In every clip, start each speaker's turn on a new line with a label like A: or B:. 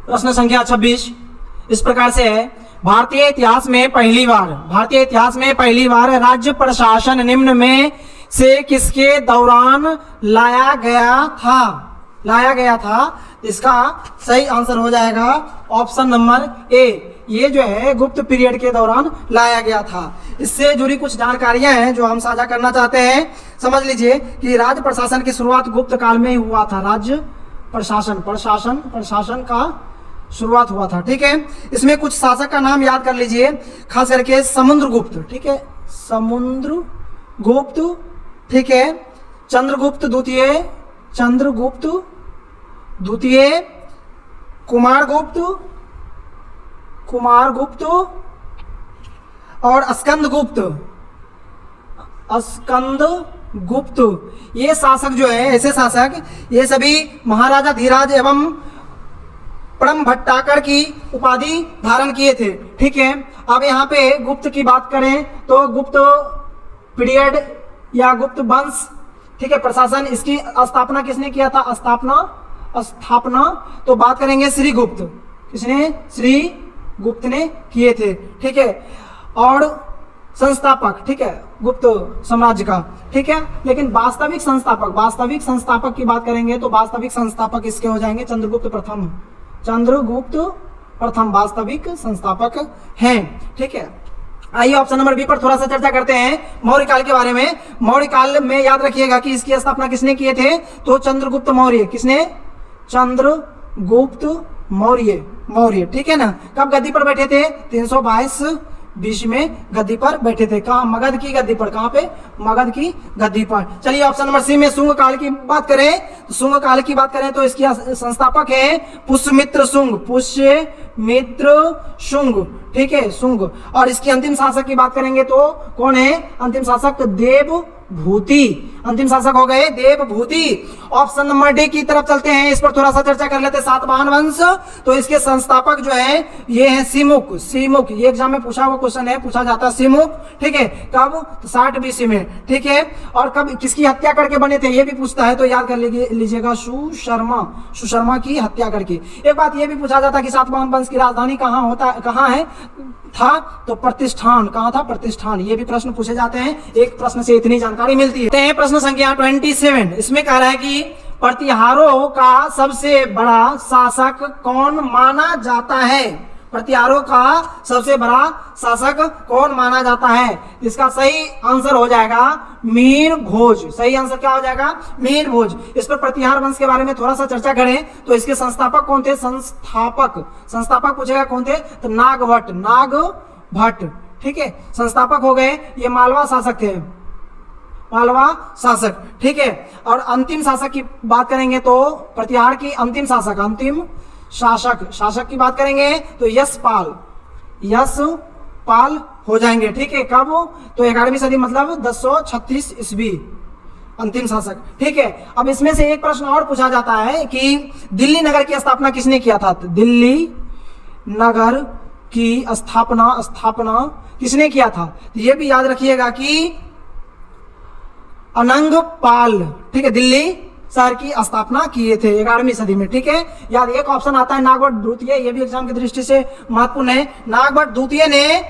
A: प्रश्न संख्या 26 इस प्रकार से है, भारतीय इतिहास में पहली बार राज्य प्रशासन निम्न में से किसके दौरान लाया गया था? इसका सही आंसर हो जाएगा ऑप्शन नंबर ए, ये जो है गुप्त पीरियड के दौरान लाया गया था। इससे जुड़ी कुछ जानकारियां हैं जो हम साझा करना चाहते हैं। समझ लीजिए कि राज्य प्रशासन की शुरुआत गुप्त काल में ही हुआ था। राज्य प्रशासन का शुरुआत हुआ था, ठीक है। इसमें कुछ शासक का नाम याद कर लीजिए, खास करके समुद्रगुप्त, ठीक है, समुद्रगुप्त, ठीक है, चंद्रगुप्त द्वितीय, कुमारगुप्त और स्कंदगुप्त। ये शासक जो है, ऐसे शासक, ये सभी महाराजा धीराज एवं परम भट्टाकर की उपाधि धारण किए थे, ठीक है। अब यहाँ पे गुप्त की बात करें तो गुप्त पीरियड या गुप्त वंश, ठीक है, प्रशासन, इसकी स्थापना किसने किया था? स्थापना तो बात करेंगे श्रीगुप्त, किसने? श्रीगुप्त ने किए थे, ठीक है। और संस्थापक, ठीक है, गुप्त साम्राज्य का, ठीक है। लेकिन वास्तविक संस्थापक की बात करेंगे तो वास्तविक संस्थापक इसके हो जाएंगे चंद्रगुप्त प्रथम वास्तविक संस्थापक हैं, ठीक है। आइए ऑप्शन नंबर बी पर थोड़ा सा चर्चा करते हैं मौर्य काल के बारे में। मौर्य काल में याद रखिएगा कि इसकी स्थापना किसने किए थे? तो चंद्रगुप्त मौर्य। किसने? चंद्रगुप्त मौर्य, ठीक है ना। कब गद्दी पर बैठे थे? 322 बीच में गद्दी पर बैठे थे। कहाँ? मगध की गद्दी पर। कहाँ पे? मगध की गद्दी पर। चलिए ऑप्शन नंबर सी में शुंग काल की बात करें तो शुंग काल की बात करें तो इसकी संस्थापक है पुष्यमित्र शुंग, ठीक है, शुंग। और इसकी अंतिम शासक की बात करेंगे तो कौन है अंतिम शासक? देवभूति। अंतिम शासक हो गए देवभूति। ऑप्शन नंबर डी की तरफ चलते हैं, इस पर थोड़ा सा चर्चा कर लेते हैं। सातवाहन वंश, तो इसके संस्थापक जो है ये है सीमुक। ये एग्जाम में पूछा हुआ क्वेश्चन है, पूछा जाता है सीमुक, ठीक है। कब? तो 60 BC में, ठीक है। और कब किसकी हत्या करके बने थे ये भी पूछता है, तो याद कर लीजिएगा सुशर्मा की हत्या करके। एक बात ये भी पूछा जाता है कि सातवाहन वंश की राजधानी कहाँ था? तो प्रतिष्ठान। कहाँ था? प्रतिष्ठान। ये भी प्रश्न पूछे जाते हैं, एक प्रश्न से इतनी जानकारी मिलती है। प्रश्न संख्या 27 इसमें कह रहा है कि प्रतिहारों का सबसे बड़ा शासक कौन माना जाता है? प्रतिहारों का सबसे बड़ा शासक कौन माना जाता है? इसका सही आंसर हो जाएगा मीर भोज। सही आंसर क्या हो जाएगा? मीर भोज। इस पर प्रतिहार वंश के बारे में थोड़ा सा चर्चा करें तो इसके संस्थापक कौन थे? संस्थापक पूछेगा कौन थे? तो नागभट्ट, ठीक है, संस्थापक हो गए। ये मालवा शासक थे, ठीक है। और अंतिम शासक की बात करेंगे तो प्रतिहार की अंतिम शासक की बात करेंगे तो यशपाल हो जाएंगे, ठीक है। कब? तो 11वीं सदी, मतलब 1036 ईस्वी, अंतिम शासक, ठीक है। अब इसमें से एक प्रश्न और पूछा जाता है कि दिल्ली नगर की स्थापना किसने किया था? दिल्ली नगर की स्थापना किसने किया था? तो ये भी याद रखिएगा कि अनंगपाल, ठीक है, दिल्ली शहर की स्थापना किए थे 11वीं सदी में, ठीक है। याद एक ऑप्शन आता है नागभट्ट द्वितीय, ये भी एग्जाम की दृष्टि से महत्वपूर्ण है। नागभट्ट द्वितीय ने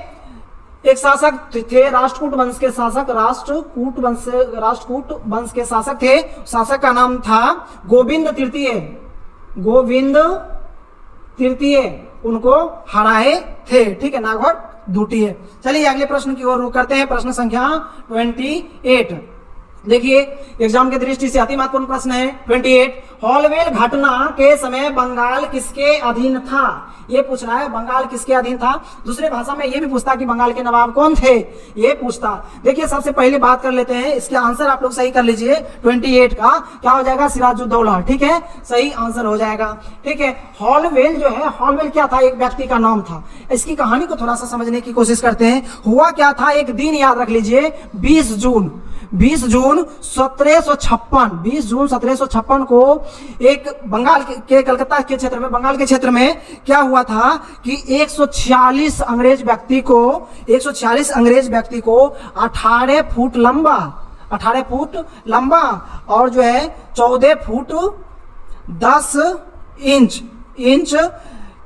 A: एक शासक थे, राष्ट्रकूट वंश के शासक थे। शासक का नाम था गोविंद तृतीय, उनको हराए थे, ठीक है, नागभट्ट द्वितीय। चलिए अगले प्रश्न की ओर रुख करते हैं, प्रश्न संख्या 28। देखिए एग्जाम की दृष्टि से अति महत्वपूर्ण प्रश्न है 28। हॉलवेल घटना के समय बंगाल किसके अधीन था? ये पूछ रहा है बंगाल किसके अधीन था। दूसरे भाषा में ये भी पूछता कि बंगाल के नवाब कौन थे, ये पूछता। देखिए सबसे पहले बात कर लेते हैं, इसके आंसर आप लोग सही कर लीजिए। 28 का क्या हो जाएगा? सिराजुद्दौला, ठीक है, सही आंसर हो जाएगा, ठीक है। हॉलवेल जो है, हॉलवेल क्या था? एक व्यक्ति का नाम था। इसकी कहानी को थोड़ा सा समझने की कोशिश करते हैं। हुआ क्या था, एक दिन याद रख लीजिए, 20 जून 1756 को एक बंगाल के कलकत्ता के क्षेत्र में, बंगाल के क्षेत्र में क्या हुआ था कि 146 अंग्रेज व्यक्ति को 18 फुट लंबा और जो है 14 फुट 10 इंच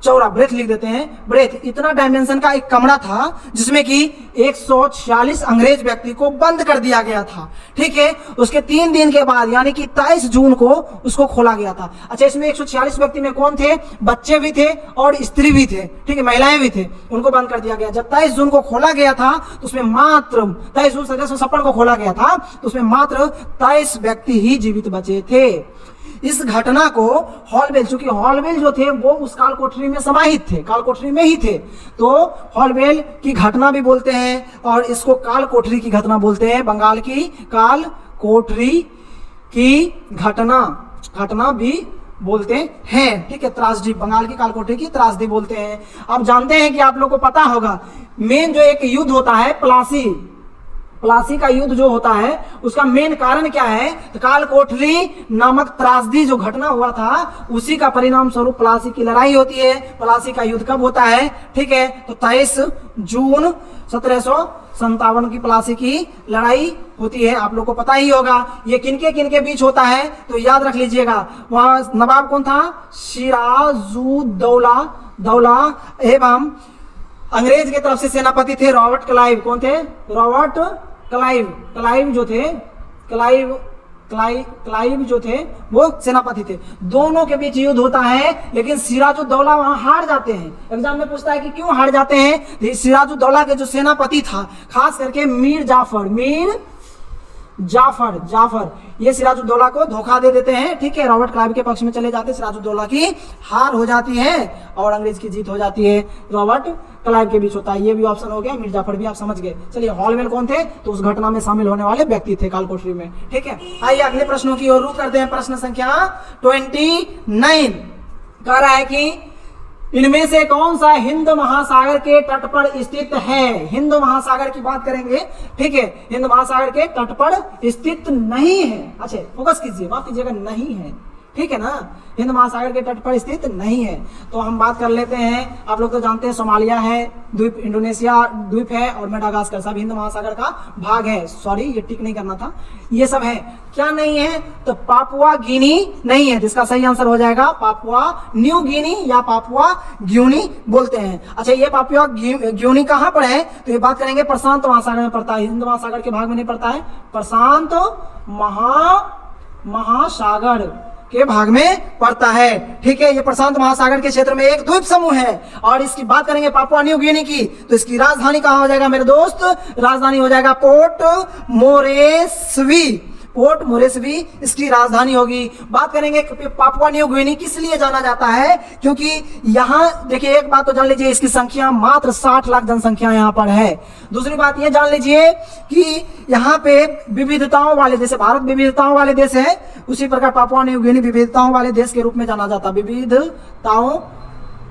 A: चौड़ा, ब्रेथ लिख देते हैं, ब्रेथ, इतना डायमेंशन का एक कमरा था जिसमें कि 146 अंग्रेज व्यक्ति को बंद कर दिया गया था। ठीक है, उसके 3 दिन के बाद यानी कि 23 जून को उसको खोला गया था। अच्छा, इसमें 146 व्यक्ति में कौन थे? बच्चे भी थे और स्त्री भी थे, ठीक है, महिलाएं भी थे, उनको बंद कर दिया गया। जब 23 जून को खोला गया था तो उसमें मात्र 23 जून 1756 को खोला गया था तो उसमें मात्र 23 व्यक्ति ही जीवित बचे थे। इस घटना को हॉलवेल, चूंकि हॉलवेल जो थे वो उस काल कोठरी में समाहित थे, काल कोठरी में ही थे, तो हॉलवेल की घटना भी बोलते हैं और इसको काल कोठरी की घटना बोलते हैं। बंगाल की काल कोठरी की घटना भी बोलते हैं। ठीक है, त्रासदी, बंगाल की काल कोठरी की त्रासदी बोलते हैं। अब जानते हैं कि आप लोग को पता होगा मेन जो एक युद्ध होता है प्लासी का युद्ध जो होता है उसका मेन कारण क्या है? तो काल कोठरी नामक त्रासदी जो घटना हुआ था उसी का परिणाम स्वरूप प्लासी की लड़ाई होती है। प्लासी का युद्ध कब होता है? ठीक है, तो 23 जून 1757 की प्लासी की लड़ाई होती है, आप लोग को पता ही होगा। ये किनके बीच होता है तो याद रख लीजिएगा। वहां नवाब कौन था? सिराजुद्दौला एवं अंग्रेज की तरफ से सेनापति थे रॉबर्ट क्लाइव। कौन थे? रॉबर्ट क्लाइव जो थे वो सेनापति थे। दोनों के बीच युद्ध होता है, लेकिन सिराजुद्दौला वहां हार जाते हैं। एग्जाम में पूछता है कि क्यों हार जाते हैं? तो सिराजुद्दौला के जो सेनापति था, खास करके मीर जाफर ये सिराजुद्दौला को धोखा दे देते हैं। ठीक है, रॉबर्ट क्लाइव के पक्ष में चले जाते हैं, सिराजुद्दौला की हार हो जाती है और अंग्रेज की जीत हो जाती है। रॉबर्ट क्लाइव के बीच होता है, ये भी ऑप्शन हो गया। मीर जाफर भी आप समझ गए। चलिए, हॉलवेल कौन थे? तो उस घटना में शामिल होने वाले व्यक्ति थे काल कोठरी में। ठीक है, आइए अगले प्रश्नों की ओर रुख करते हैं। प्रश्न संख्या 29 कह रहा है कि इनमें से कौन सा हिंद महासागर के तट पर स्थित है? हिंद महासागर की बात करेंगे। ठीक है, हिंद महासागर के तट पर स्थित नहीं है। अच्छा, फोकस कीजिए, बात कीजिएगा, नहीं है। ठीक है ना, हिंद महासागर के तट पर स्थित नहीं है। तो हम बात कर लेते हैं। आप लोग तो जानते हैं सोमालिया है द्वीप, इंडोनेशिया द्वीप है और मेडागास्कर, सब हिंद महासागर का भाग है। सॉरी, ये टिक नहीं करना था, ये सब है। क्या नहीं है? तो पापुआ गिनी नहीं है। इसका सही आंसर हो जाएगा पापुआ न्यू गिनी या पापुआ ग्यूनी बोलते हैं। अच्छा, ये पापुआ ग्यूनी कहाँ पर है? तो ये बात करेंगे प्रशांत महासागर में पड़ता है, हिंद महासागर के भाग में नहीं पड़ता है, प्रशांत महासागर के भाग में पड़ता है। ठीक है, ये प्रशांत महासागर के क्षेत्र में एक द्वीप समूह है। और इसकी बात करेंगे पापुआ न्यू गिनी की, तो इसकी राजधानी कहां हो जाएगा मेरे दोस्त? राजधानी हो जाएगा पोर्ट मोरेस्बी इसकी राजधानी होगी। बात करेंगे पापुआ न्यू गिनी किस लिए जाना जाता है? क्योंकि यहाँ देखिए, एक बात तो जान लीजिए, इसकी संख्या मात्र 60 लाख जनसंख्या यहाँ पर है। दूसरी बात ये जान लीजिए कि यहाँ पे विविधताओं वाले, जैसे भारत विविधताओं वाले देश है, उसी प्रकार पापुआ न्यू गिनी विविधताओं वाले देश के रूप में जाना जाता है, विविधताओं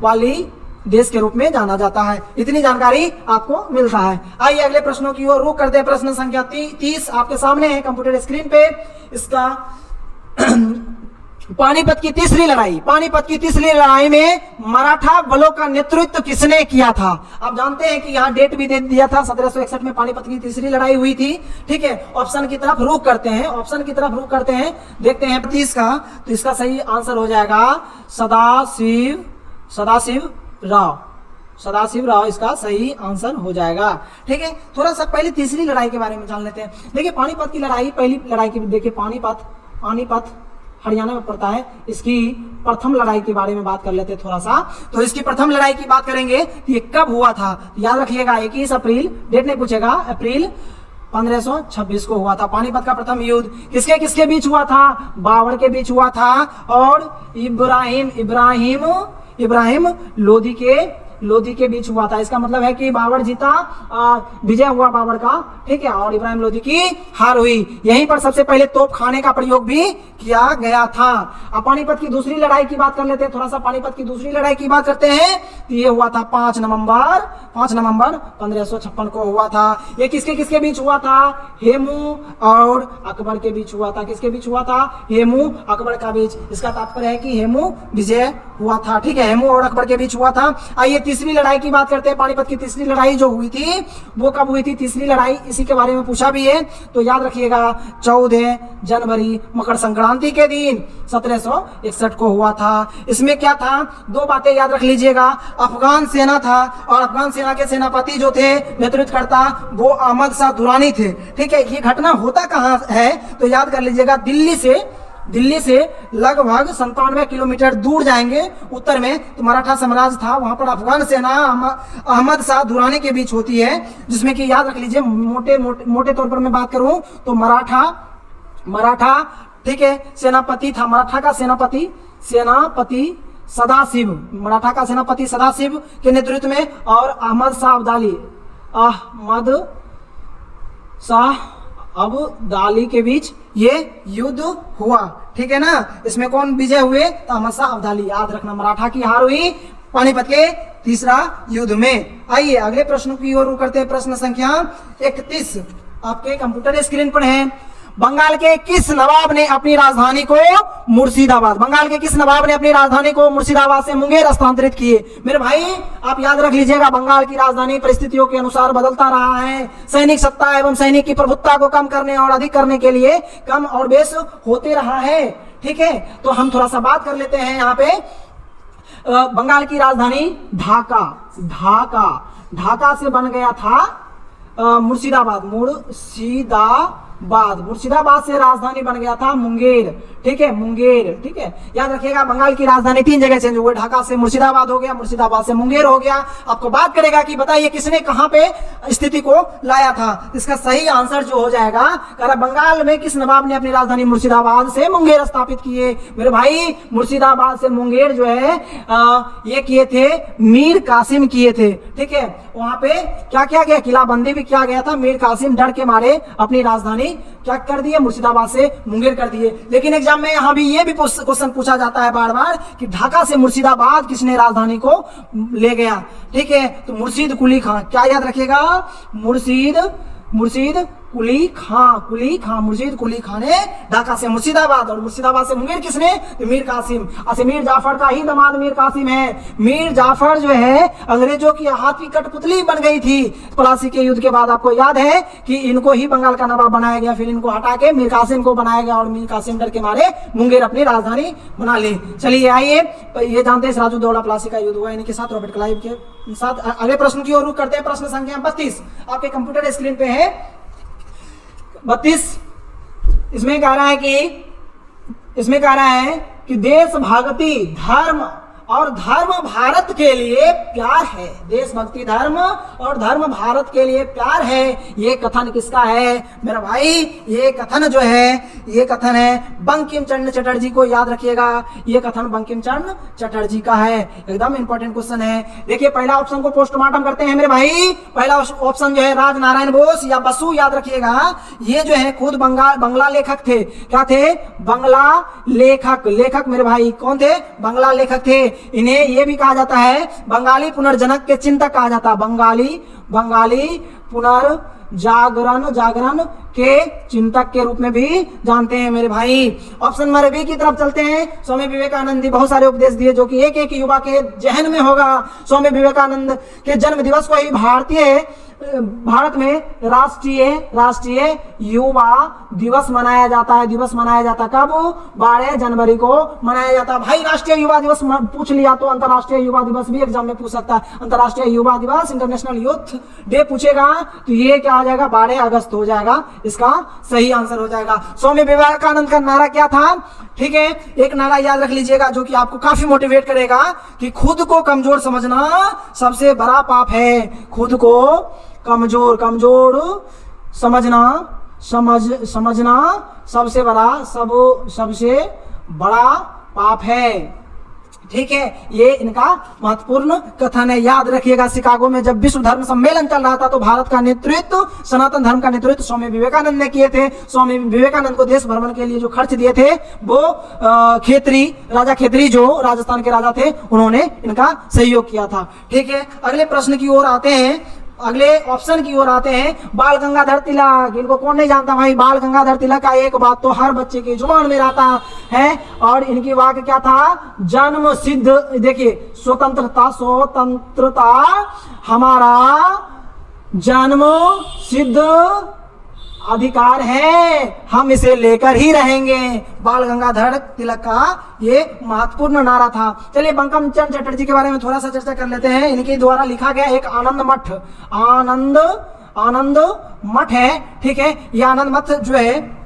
A: वाली देश के रूप में जाना जाता है। इतनी जानकारी आपको मिलता है। आइए अगले प्रश्नों की ओर रुख करते हैं। प्रश्न संख्या 30 आपके सामने है कंप्यूटर स्क्रीन पे। इसका पानीपत की तीसरी लड़ाई में मराठा बलों का नेतृत्व किसने किया था? आप जानते हैं कि यहाँ डेट भी दे दिया था, 1761 में पानीपत की तीसरी लड़ाई हुई थी। ठीक है, ऑप्शन की तरफ रुख करते हैं, देखते हैं 30 का। तो इसका सही आंसर हो जाएगा सदाशिव राव इसका सही आंसर हो जाएगा। ठीक है, थोड़ा सा पहले तीसरी लड़ाई के बारे में जान लेते हैं। देखिए, पानीपत की लड़ाई, पहली लड़ाई की देखिए, पानीपत हरियाणा में पड़ता है। इसकी प्रथम लड़ाई के बारे में बात कर लेते हैं थोड़ा सा। तो इसकी प्रथम लड़ाई की बात करेंगे तो ये कब हुआ था? याद रखिएगा, 21 अप्रैल, डेट नहीं पूछेगा, अप्रैल 1526 को हुआ था पानीपत का प्रथम युद्ध। किसके बीच हुआ था? बाबर के बीच हुआ था और इब्राहिम लोधी के बीच हुआ था। इसका मतलब है कि बाबर जीता, विजय हुआ बाबर का। ठीक है, और इब्राहिम लोधी की हार हुई। यहीं पर सबसे पहले तोप खाने का प्रयोग भी किया गया था। अब पानीपत की दूसरी लड़ाई की बात कर लेते हैं। थोड़ा सा पानीपत की दूसरी लड़ाई की बात करते हैं। तो ये हुआ था 5 नवंबर 5 नवंबर 1556 को हुआ था। ये किसके किसके बीच हुआ था? हेमू और अकबर के बीच हुआ था। किसके बीच हुआ था? हेमू अकबर का बीच। इसका तात्पर्य है कि हेमू विजय हुआ था। ठीक है, हेमू और अकबर के बीच हुआ था। आइए तीसरी लड़ाई की बात करते हैं। पानीपत की तीसरी लड़ाई जो हुई थी वो कब हुई थी? तीसरी लड़ाई इसी के बारे में पूछा भी है, तो याद रखिएगा 14 जनवरी मकर संक्रांति के दिन 1761 को हुआ था। इसमें क्या था? 2 बातें याद रख लीजिएगा। अफगान सेना था और अफगान सेना के सेनापति जो थे, नेतृत्वकर्ता, वो अहमद शाह दुरानी थे। ठीक है, ये घटना होता कहाँ है? तो याद कर लीजिएगा, दिल्ली से लगभग 97 किलोमीटर दूर जाएंगे उत्तर में तो मराठा साम्राज्य था। वहां पर अफगान सेना अहमद शाह दुरानी के बीच होती है, जिसमें कि याद रख लीजिए मोटे तौर पर मैं बात करूं तो मराठा ठीक है सेनापति था। मराठा का सेनापति सदाशिव, मराठा का सेनापति सदाशिव के नेतृत्व में, और अहमद शाह अब्दाली के बीच ये युद्ध हुआ। ठीक है ना, इसमें कौन विजय हुए? तो अहमद शाह अब्दाली। याद रखना, मराठा की हार हुई पानीपत के तीसरा युद्ध में। आइए अगले प्रश्न की ओर करते हैं। प्रश्न संख्या 31 आपके कंप्यूटर स्क्रीन पर है। बंगाल के किस नवाब ने अपनी राजधानी को मुर्शिदाबाद से मुंगेर स्थानांतरित किए? मेरे भाई आप याद रख लीजिएगा, बंगाल की राजधानी परिस्थितियों के अनुसार बदलता रहा है। सैनिक सत्ता एवं सैनिक की प्रभुत्ता को कम करने और अधिक करने के लिए कम और बेस होते रहा है। ठीक है, तो हम थोड़ा सा बात कर लेते हैं यहाँ पे। बंगाल की राजधानी ढाका से बन गया था मुर्शिदाबाद से राजधानी बन गया था मुंगेर। ठीक है, मुंगेर। ठीक है, याद रखिएगा, बंगाल की राजधानी 3 जगह चेंज हुई। ढाका से मुर्शिदाबाद हो गया, मुर्शिदाबाद से मुंगेर हो गया। आपको बात करेगा कि बताइए किसने कहां पे स्थिति को लाया था? इसका सही आंसर जो हो जाएगा, बंगाल में किस नवाब ने अपनी राजधानी मुर्शिदाबाद से मुंगेर स्थापित किए? मेरे भाई मुर्शिदाबाद से मुंगेर जो है ये किए थे मीर कासिम किए थे। ठीक है, वहां पे क्या किया गया? किलाबंदी भी किया गया था। मीर कासिम डर के मारे अपनी राजधानी क्या कर दिए? मुर्शिदाबाद से मुंगेर कर दिए। लेकिन एग्जाम में यहाँ भी ये भी क्वेश्चन पूछा जाता है बार बार कि ढाका से मुर्शिदाबाद किसने राजधानी को ले गया? ठीक है, तो मुर्शीद कुली खां। क्या याद रखिएगा? मुर्शीद कुली खां ने ढाका से मुर्शिदाबाद, और मुर्शिदाबाद से मुंगेर किसने? तो मीर कासिम। अच्छा, मीर जाफर का ही दामाद मीर कासिम है। मीर जाफर जो है अंग्रेजों की हाथ की कठपुतली बन गई थी प्लासी के युद्ध के बाद। आपको याद है कि इनको ही बंगाल का नवाब बनाया गया, फिर इनको हटा के मीर कासिम को बनाया गया और मीर कासिम डर के मारे मुंगेर अपनी राजधानी बना ली। चलिए आइए, ये जानते हैं सिराजुद्दौला प्लासी का युद्ध हुआ इनके साथ, रॉबर्ट क्लाइव के साथ। अगले प्रश्न की ओर रुख करते हैं। प्रश्न संख्या 32 आपके कंप्यूटर स्क्रीन पे है। 32 इसमें कह रहा है कि देशभक्ति धर्म और धर्म भारत के लिए प्यार है। देशभक्ति धर्म और धर्म भारत के लिए प्यार है। ये कथन किसका है? मेरा भाई ये कथन जो है ये कथन है बंकिम चंद्र चटर्जी को। याद रखिएगा, ये कथन बंकिम चंद्र चटर्जी का है। एकदम इंपॉर्टेंट क्वेश्चन है। देखिए पहला ऑप्शन को पोस्टमार्टम करते हैं मेरे भाई। पहला ऑप्शन जो है राजनारायण बोस या बसु। याद रखिएगा, ये जो है खुद बंगला लेखक थे। क्या थे? बंगला लेखक मेरे भाई कौन थे? बंगला लेखक थे। इन्हें यह भी कहा जाता है बंगाली पुनर्जनक के चिंतक कहा जाता है। बंगाली पुनर्जागरण के चिंतक के रूप में भी जानते हैं मेरे भाई। ऑप्शन नंबर बी की तरफ चलते हैं। स्वामी विवेकानंद ने बहुत सारे उपदेश दिए जो कि एक युवा के जहन में होगा। स्वामी विवेकानंद के जन्म दिवस को ही भारत में राष्ट्रीय युवा दिवस मनाया जाता है। कब? 12 जनवरी को मनाया जाता है। भाई राष्ट्रीय युवा दिवस पूछ लिया तो अंतरराष्ट्रीय युवा दिवस भी एग्जाम में पूछ सकता है। अंतरराष्ट्रीय युवा दिवस, इंटरनेशनल यूथ डे पूछेगा तो ये क्या आ जाएगा? 12 अगस्त हो जाएगा। इसका सही आंसर हो जाएगा। स्वामी विवेकानंद का नारा क्या था? ठीक है, एक नारा याद रख लीजिएगा जो कि आपको काफी मोटिवेट करेगा कि खुद को कमजोर समझना सबसे बड़ा पाप है। खुद को कमजोर समझना सबसे बड़ा पाप है। ठीक है, ये इनका महत्वपूर्ण कथन है। याद रखिएगा, शिकागो में जब विश्व धर्म सम्मेलन चल रहा था तो भारत का नेतृत्व, सनातन धर्म का नेतृत्व स्वामी विवेकानंद ने किए थे। स्वामी विवेकानंद को देश भ्रमण के लिए जो खर्च दिए थे वो खेतरी, राजा खेतरी जो राजस्थान के राजा थे, उन्होंने इनका सहयोग किया था। ठीक है, अगले प्रश्न की ओर आते हैं, अगले ऑप्शन की ओर आते हैं। बाल गंगाधर तिलक, इनको कौन नहीं जानता भाई। बाल गंगाधर तिलक का एक बात तो हर बच्चे की जुबान में रहता है, और इनकी वाक्य क्या था, जन्म सिद्ध, देखिए स्वतंत्रता, स्वतंत्रता हमारा जन्म सिद्ध अधिकार है, हम इसे लेकर ही रहेंगे। बाल गंगाधर तिलक का ये महत्वपूर्ण नारा था। चलिए बंकिम चंद्र चटर्जी के बारे में थोड़ा सा चर्चा कर लेते हैं। इनके द्वारा लिखा गया एक आनंद मठ, आनंद मठ है। ठीक है, ये आनंद मठ जो है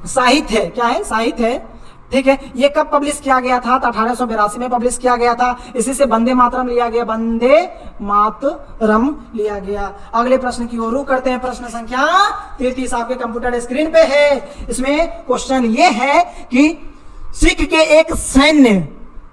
A: साहित्य है, क्या है, साहित्य है। ठीक है, ये कब पब्लिश किया गया था, तो 1882 में पब्लिश किया गया था। इसी से वंदे मातरम लिया गया, वंदे मातरम लिया गया। अगले प्रश्न की ओर रुख करते हैं। प्रश्न संख्या 33 आपके कंप्यूटर स्क्रीन पे है। इसमें क्वेश्चन ये है कि सिख के एक सैन्य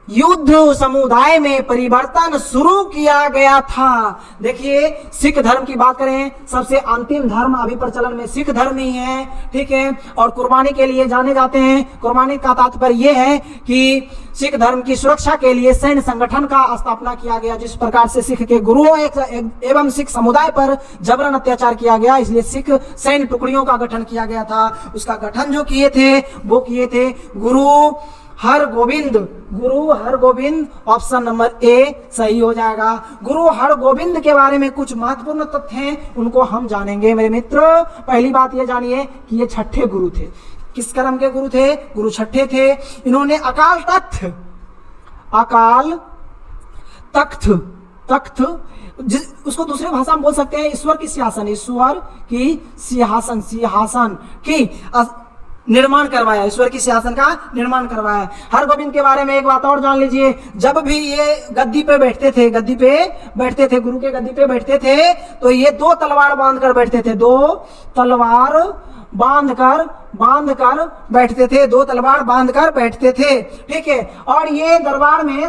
A: युद्ध समुदाय में परिवर्तन शुरू किया गया था। देखिए, सिख धर्म की बात करें, सबसे अंतिम धर्म अभी प्रचलन में सिख धर्म ही है। ठीक है, और कुर्बानी के लिए जाने जाते हैं। कुर्बानी का तात्पर्य यह है कि सिख धर्म की सुरक्षा के लिए सैन्य संगठन का स्थापना किया गया। जिस प्रकार से सिख के गुरुओं एवं सिख समुदाय पर जबरन अत्याचार किया गया, इसलिए सिख सैन्य टुकड़ियों का गठन किया गया था। उसका गठन जो किए थे वो किए थे गुरु हरगोविंद, गुरु हरगोविंद, ऑप्शन नंबर ए सही हो जाएगा। गुरु हरगोविंद के बारे में कुछ महत्वपूर्ण तथ्य हैं, उनको हम जानेंगे मेरे मित्र। पहली बात ये जानिए कि ये छठे गुरु थे। किस क्रम के गुरु थे, गुरु छठे थे। इन्होंने अकाल तख्त उसको दूसरे भाषा में बोल सकते हैं ईश्वर की सिंहासन की निर्माण करवाया, ईश्वर की सिंहासन का निर्माण करवाया। हरगोविंद के बारे में एक बात और जान लीजिए, जब भी ये गद्दी पे बैठते थे, गुरु के गद्दी पे बैठते थे, तो ये 2 तलवार बांध कर बैठते थे, 2 तलवार बांध कर बैठते थे, 2 तलवार बांध कर बैठते थे। ठीक है, और ये दरबार में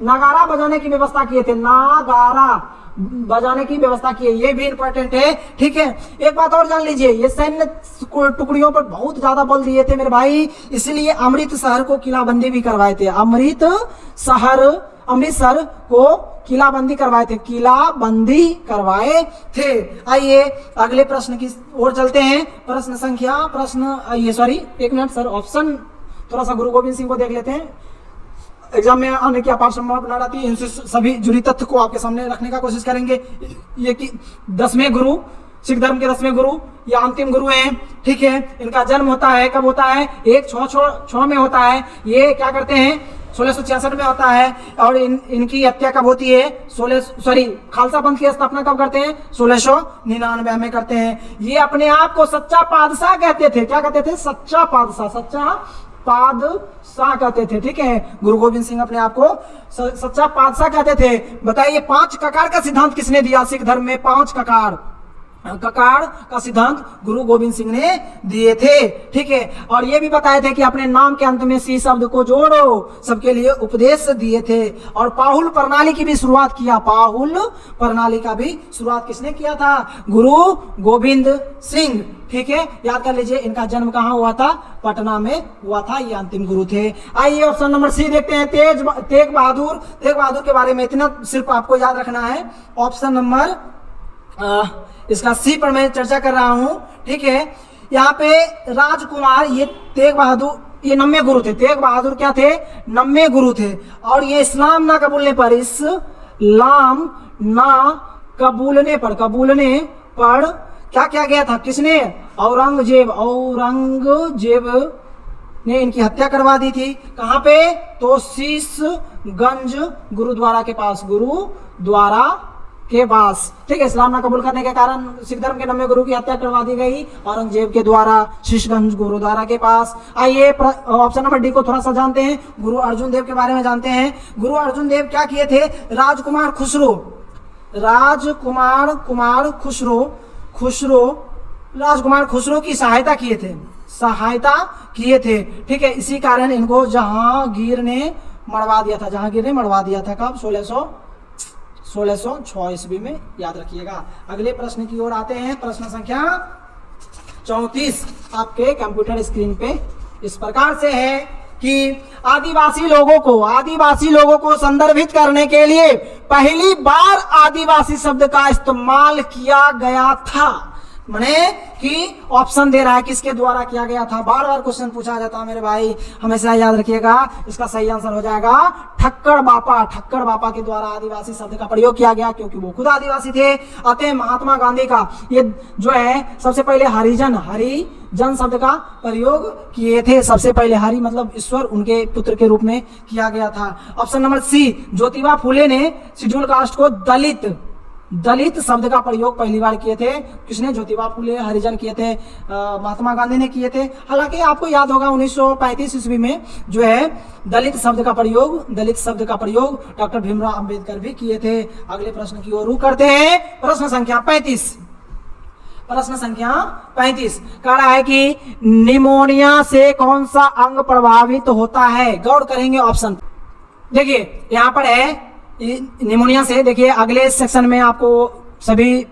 A: नगारा बजाने की व्यवस्था किए थे, नगारा बजाने की व्यवस्था की है, ये भी इंपॉर्टेंट है। ठीक है, एक बात और जान लीजिए, ये सैन्य टुकड़ियों पर बहुत ज्यादा बल दिए थे मेरे भाई, इसलिए अमृतसर को किलाबंदी भी करवाए थे। अमृतसर को किलाबंदी करवाए थे। आइए अगले प्रश्न की ओर चलते हैं। एक मिनट सर, ऑप्शन थोड़ा सा गुरु गोविंद सिंह को देख लेते हैं। एग्जाम में आने की अपार संभावना रहती है, इनसे सभी जुड़ी तथ्य को आपके सामने रखने का कोशिश करेंगे। ये कि 10वें गुरु, सिख धर्म के 10वें गुरु, ये अंतिम गुरु हैं। ठीक है, इनका जन्म होता है, कब होता है, 166 में होता है। ये क्या करते हैं, 1666 में होता है। और इनकी हत्या कब होती है, खालसा पंथ की स्थापना कब करते हैं, 1699 में करते हैं। ये अपने आप को सच्चा पादशाह कहते थे। क्या कहते थे, सच्चा पादशाह कहते थे। ठीक है, गुरु गोविंद सिंह अपने आप को सच्चा पादशाह कहते थे। बताइए 5 ककार का सिद्धांत किसने दिया सिख धर्म में, 5 ककार का सिद्धांत गुरु गोविंद सिंह ने दिए थे। ठीक है, और ये भी बताए थे कि अपने नाम के अंत में सी शब्द को जोड़ो, सबके लिए उपदेश दिए थे। और पाहुल प्रणाली की भी शुरुआत किया, पाहुल प्रणाली का भी शुरुआत किसने किया था, गुरु गोविंद सिंह। ठीक है, याद कर लीजिए, इनका जन्म कहाँ हुआ था, पटना में हुआ था। ये अंतिम गुरु थे। आइए ऑप्शन नंबर सी देखते हैं, तेग बहादुर के बारे में इतना सिर्फ आपको याद रखना है। ऑप्शन नंबर इसका सी पर मैं चर्चा कर रहा हूं। ठीक है, यहाँ पे राजकुमार, ये तेग बहादुर, ये 9वें गुरु थे। तेग बहादुर क्या थे, 9वें गुरु थे। और ये इस्लाम ना कबूलने पर क्या किया गया था, किसने, औरंगजेब ने इनकी हत्या करवा दी थी। कहाँ पे, तो शीशगंज गुरुद्वारा के पास। ठीक है, इस्लाम ना कबूल करने के कारण सिख धर्म के 9वें गुरु की हत्या करवा दी गई औरंगजेब के द्वारा, शीशगंज गुरुद्वारा के पास। आइए ऑप्शन नंबर डी को थोड़ा सा जानते हैं, गुरु अर्जुन देव के बारे में जानते हैं। गुरु अर्जुन देव क्या किए थे, राजकुमार खुसरो की सहायता किए थे। ठीक है, इसी कारण इनको जहांगीर ने मरवा दिया था, जहांगीर ने मरवा दिया था। कब? 1606 ईस्वी में, याद रखिएगा। अगले प्रश्न की ओर आते हैं। प्रश्न संख्या 34 आपके कंप्यूटर स्क्रीन पे इस प्रकार से है कि आदिवासी लोगों को संदर्भित करने के लिए पहली बार आदिवासी शब्द का इस्तेमाल किया गया था। माने कि ऑप्शन दे रहा है किसके द्वारा किया गया था। बार बार क्वेश्चन पूछा जाता है मेरे भाई, हमेशा याद रखिएगा। इसका सही आंसर हो जाएगा ठक्कर बापा के द्वारा आदिवासी शब्द का प्रयोग किया गया, क्योंकि वो खुद आदिवासी थे। अतः महात्मा गांधी का ये जो है सबसे पहले हरिजन शब्द का प्रयोग किए थे। सबसे पहले हरि मतलब ईश्वर, उनके पुत्र के रूप में किया गया था। Option number C, Jyotiba Phule ने शेड्यूल कास्ट को दलित शब्द का प्रयोग पहली बार किए थे। किसने? ज्योतिबा फुले, हरिजन किए थे, महात्मा गांधी ने किए थे। हालांकि आपको याद होगा 1935 ईस्वी में जो है दलित शब्द का प्रयोग डॉक्टर भीमराव अंबेडकर भी किए थे। अगले प्रश्न की ओर रुख करते हैं। प्रश्न संख्या 35 कह रहा है कि निमोनिया से कौन सा अंग प्रभावित होता है? गौर करेंगे ऑप्शन। देखिए यहाँ पर है निमोनिया से। देखिए अगले सेक्शन में आपको सभी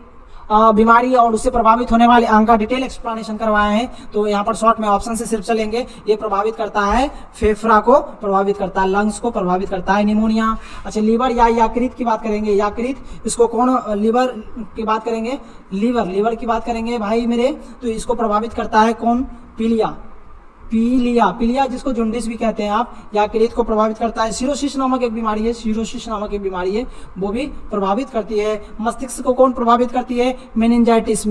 A: बीमारी और उससे प्रभावित होने वाले अंग का डिटेल एक्सप्लेनेशन करवाए हैं, तो यहाँ पर शॉर्ट में ऑप्शन से सिर्फ चलेंगे। ये प्रभावित करता है फेफड़ा को, प्रभावित करता है लंग्स को, प्रभावित करता है निमोनिया। अच्छा, लीवर या यकृत की बात करेंगे। यकृत, इसको कौन? लीवर की बात करेंगे, लीवर की बात करेंगे भाई मेरे, तो इसको प्रभावित करता है कौन? पीलिया जिसको जॉन्डिस भी कहते हैं आप। यकृत को प्रभावित करता है। सिरोसिस नामक एक बीमारी है, वो भी प्रभावित करती है। मस्तिष्क को कौन प्रभावित करती है? मेनिंजाइटिस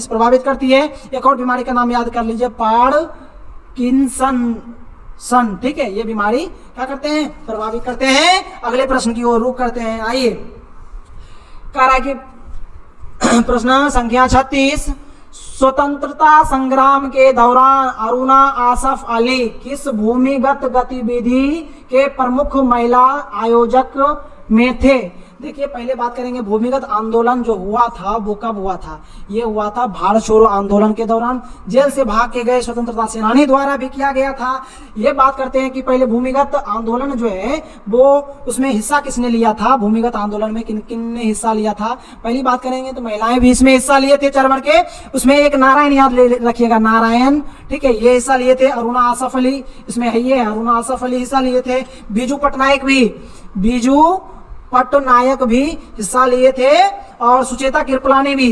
A: प्रभावित करती है। एक और बीमारी का नाम याद कर लीजिए, पार्किंसन। ठीक है, ये बीमारी क्या करते हैं? प्रभावित करते हैं। अगले प्रश्न की ओर रुख करते हैं। आइए, कह रहा है कि प्रश्न संख्या 36, स्वतंत्रता संग्राम के दौरान अरुणा आसफ अली किस भूमिगत गतिविधि के प्रमुख महिला आयोजक में थे? देखिए पहले बात करेंगे भूमिगत आंदोलन जो हुआ था वो कब हुआ था? ये हुआ था भारत छोड़ो आंदोलन के दौरान। जेल से भाग के गए स्वतंत्रता सेनानी द्वारा भी किया गया था। ये बात करते हैं कि पहले भूमिगत आंदोलन जो है वो उसमें हिस्सा किसने लिया था? भूमिगत आंदोलन में किन किन ने हिस्सा लिया था? पहली बात करेंगे तो महिलाएं भी इसमें हिस्सा लिए थे चढ़ बढ़ के। उसमें एक नारायण याद रखिएगा, नारायण, ठीक है, ये हिस्सा लिए थे। अरुणा आसफ अली इसमें है, ये अरुणा आसफ अली हिस्सा लिए थे। बीजू पटनायक भी हिस्सा लिए थे और सुचेता कृपलानी भी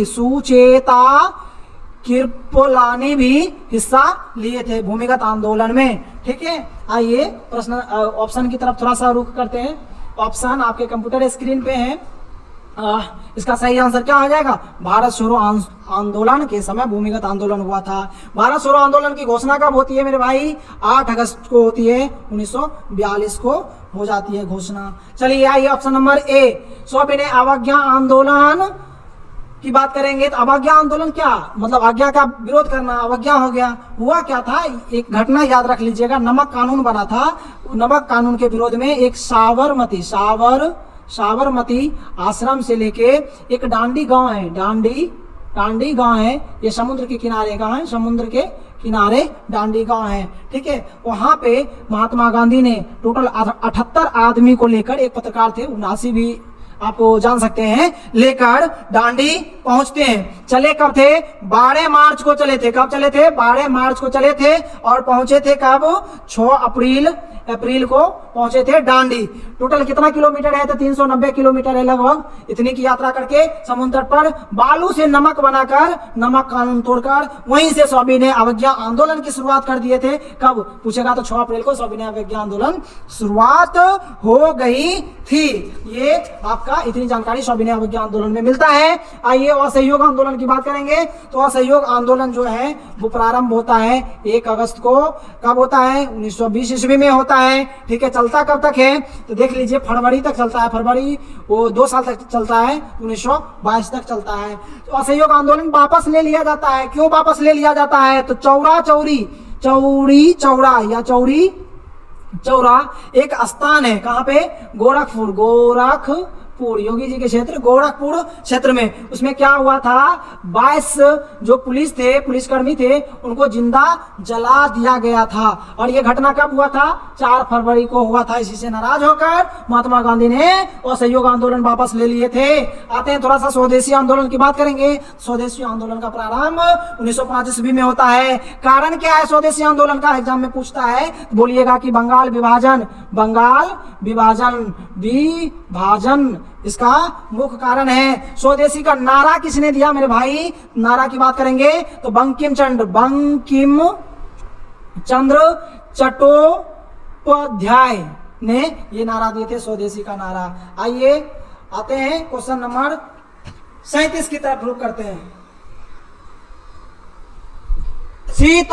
A: हिस्सा लिए थे भूमिगत आंदोलन में। ठीक है, आइए प्रश्न ऑप्शन की तरफ थोड़ा सा रुख करते हैं। ऑप्शन आपके कंप्यूटर स्क्रीन पे है। इसका सही आंसर क्या हो जाएगा? भारत छोड़ो आंदोलन के समय भूमिगत आंदोलन हुआ था। भारत छोड़ो आंदोलन की घोषणा कब होती है मेरे भाई? 8 अगस्त को होती है, 1942 को हो जाती है घोषणा। चलिए आइए ऑप्शन नंबर ए, सविनय अवज्ञा आंदोलन की बात करेंगे तो अवज्ञा आंदोलन क्या मतलब? आज्ञा का विरोध करना, अवज्ञा हो गया। हुआ क्या था? एक घटना याद रख लीजिएगा, नमक कानून बना था। नमक कानून के विरोध में एक साबरमती आश्रम से लेके एक डांडी गांव है, ये समुद्र के किनारे गांव है, समुद्र के किनारे डांडी गांव है। ठीक है, वहां पे महात्मा गांधी ने टोटल 78 आदमी को लेकर, एक पत्रकार थे 79 भी आप जान सकते हैं, लेकर डांडी पहुंचते हैं। चले कब थे? 12 मार्च को चले थे। कब चले थे? 12 मार्च को चले थे और पहुंचे थे कब? 6 अप्रैल को पहुंचे थे डांडी। टोटल कितना किलोमीटर है? तो 390 किलोमीटर है लगभग। इतनी की यात्रा करके समुद्र पर बालू से नमक बनाकर, नमक कानून तोड़कर, वहीं से सविनय अवज्ञा आंदोलन की शुरुआत कर दिए थे। कब पूछेगा तो 6 अप्रैल को सविनय अवज्ञा आंदोलन शुरुआत हो गई थी। ये आपका इतनी जानकारी सविनय अवज्ञा आंदोलन में मिलता है। आइए असहयोग आंदोलन की बात करेंगे तो असहयोग आंदोलन जो है वो प्रारंभ होता है 1 अगस्त को। कब होता है? 1920 ईस्वी में होता है। ठीक है, चलता कब तक है तो देख लीजिए, फरवरी तक चलता है। फरवरी वो 2 साल तक चलता है, 1922 तक चलता है। तो असहयोग आंदोलन वापस ले लिया जाता है। क्यों वापस ले लिया जाता है? तो चौरा एक स्थान है, कहां पे? गोरखपुर गोरखपुर, योगी जी के क्षेत्र गोरखपुर क्षेत्र में, उसमें क्या हुआ था, 22 जो पुलिस थे, पुलिसकर्मी थे, उनको जिंदा जला दिया गया था। और ये घटना कब हुआ था, 4 फरवरी को हुआ था। इसी से नाराज होकर महात्मा गांधी ने असहयोग आंदोलन वापस ले लिए थे। आते हैं थोड़ा सा स्वदेशी आंदोलन की बात करेंगे। स्वदेशी आंदोलन का प्रारंभ 1905 ईस्वी में होता है। कारण क्या है स्वदेशी आंदोलन का, एग्जाम में पूछता है, बोलिएगा कि बंगाल विभाजन, बंगाल विभाजन इसका मुख्य कारण है। स्वदेशी का नारा किसने दिया मेरे भाई, नारा की बात करेंगे तो बंकिम चंद्र चट्टोपाध्याय ने ये नारा दिए थे, स्वदेशी का नारा। आइए आते हैं क्वेश्चन नंबर 37 की तरफ रुक करते हैं। शीत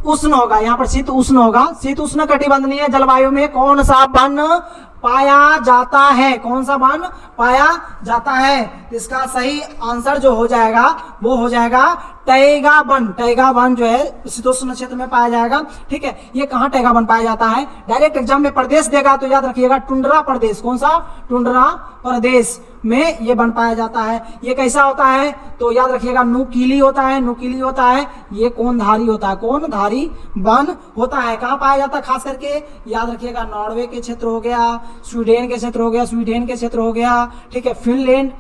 A: उष्ण होगा, यहाँ पर शीत उष्ण होगा। शीत उष्ण कटिबंधीय जलवायु में कौन सा वन पाया जाता है, कौन सा वन पाया जाता है? इसका सही आंसर जो हो जाएगा वो हो जाएगा टैगा वन। टैगा वन जो है शीतोष्ण क्षेत्र में पाया जाएगा। ठीक है, ये कहाँ टैगा वन पाया जाता है? डायरेक्ट एग्जाम में प्रदेश देगा तो याद रखिएगा टुंड्रा प्रदेश। कौन सा? टुंड्रा प्रदेश में ये वन पाया जाता है। ये कैसा होता है तो याद रखिएगा नुकीली होता है, नुकीली होता है। ये कोनधारी होता है, कोनधारी वन होता है। कहाँ पाया जाता है खास करके? याद रखिएगा नॉर्वे के क्षेत्र हो गया, स्वीडन के क्षेत्र हो गया, स्वीडन के क्षेत्र हो गया, ठीक है, फिनलैंड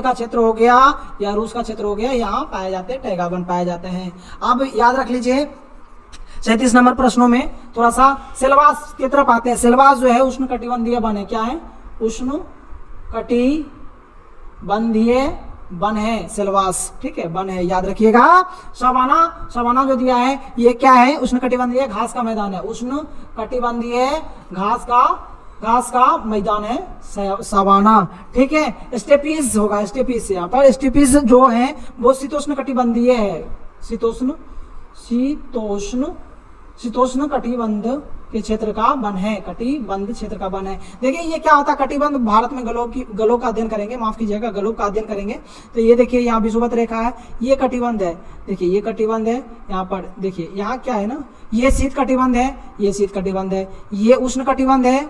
A: का क्षेत्र हो गया या रूस का क्षेत्र हो गया, यहाँ पाए जाते हैं, टैगा वन पाए जाते हैं। अब याद रख लीजिए 37 नंबर प्रश्नों में थोड़ा सा सिलवास की तरफ आते हैं। सिलवास जो है उष्ण कटिबंधीय वन है। क्या है? उष्ण कटिबंधीय वन है सिलवास। ठीक है, वन है, याद रखिएगा। सवाना जो दिया है ये क्या है? उष्ण कटिबंधीय घास का मैदान है। उष्ण कटिबंधीय घास का मैदान है सवाना। ठीक है, स्टेपीज होगा, स्टेपीज यहाँ पर। स्टेपीज जो है वो शीतोष्ण कटिबंधीय है। शीतोष्ण कटिबंध के क्षेत्र का वन है, कटिबंध क्षेत्र का वन है। देखिए ये क्या होता है कटिबंध, भारत में गलों का अध्ययन करेंगे, माफ कीजिएगा, गलों का अध्ययन करेंगे तो ये देखिए यहाँ विषुवत रेखा है, ये कटिबंध है। देखिए ये कटिबंध है, यहाँ पर देखिए यहाँ क्या है ना, ये शीत कटिबंध है, ये शीत कटिबंध है, ये उष्ण कटिबंध है,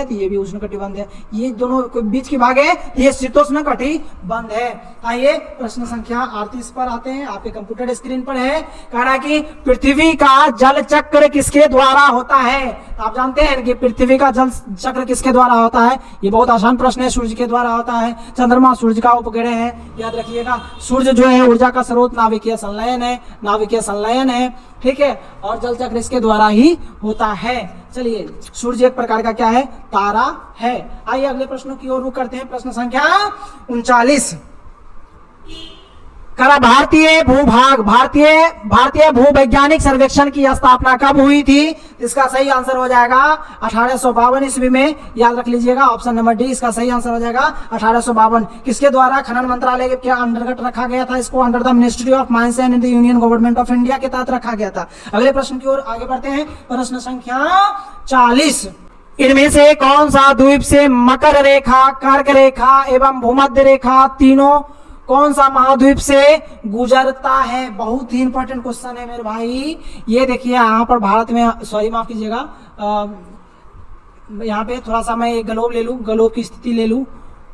A: तो ये भी उष्ण कटिबंध है। ये दोनों बीच की भाग है, ये शीतोष्ण कटिबंध है। आइए प्रश्न संख्या 38 पर आते हैं, आपके कंप्यूटर स्क्रीन पर है। कह रहा है कि पृथ्वी का जल चक्र किसके द्वारा होता है? आप जानते हैं कि पृथ्वी का जल चक्र किसके द्वारा होता है? ये बहुत आसान प्रश्न है। सूर्य के द्वारा होता है। चंद्रमा सूर्य का उपग्रह है, याद रखिएगा। सूर्य जो है ऊर्जा का स्रोत, नाभिकीय संलयन है। ठीक है, और जल चक्र इसके द्वारा ही होता है। चलिए, सूर्य एक प्रकार का क्या है? तारा है। आइए अगले प्रश्नों की ओर रुख करते हैं। प्रश्न संख्या 39। भारतीय भूवैज्ञानिक सर्वेक्षण की स्थापना कब हुई थी? इसका सही आंसर हो जाएगा 1852 ईस्वी में। याद रख लीजिएगा, ऑप्शन नंबर डी इसका सही आंसर हो जाएगा 1852। किसके द्वारा? खनन मंत्रालय के अंतर्गत रखा गया था इसको, under the ministry of mines and the union government of India के तहत रखा गया था। अगले प्रश्न की ओर आगे बढ़ते हैं। प्रश्न संख्या 40। इनमें से कौन सा द्वीप से मकर रेखा, कर्क रेखा एवं भूमध्य रेखा तीनों कौन सा महाद्वीप से गुजरता है? बहुत ही इंपॉर्टेंट क्वेश्चन है मेरे भाई। ये देखिए यहाँ पर भारत में, सॉरी माफ कीजिएगा, यहाँ पे थोड़ा सा मैं ग्लोब ले लूँ, ग्लोब की स्थिति ले लूँ।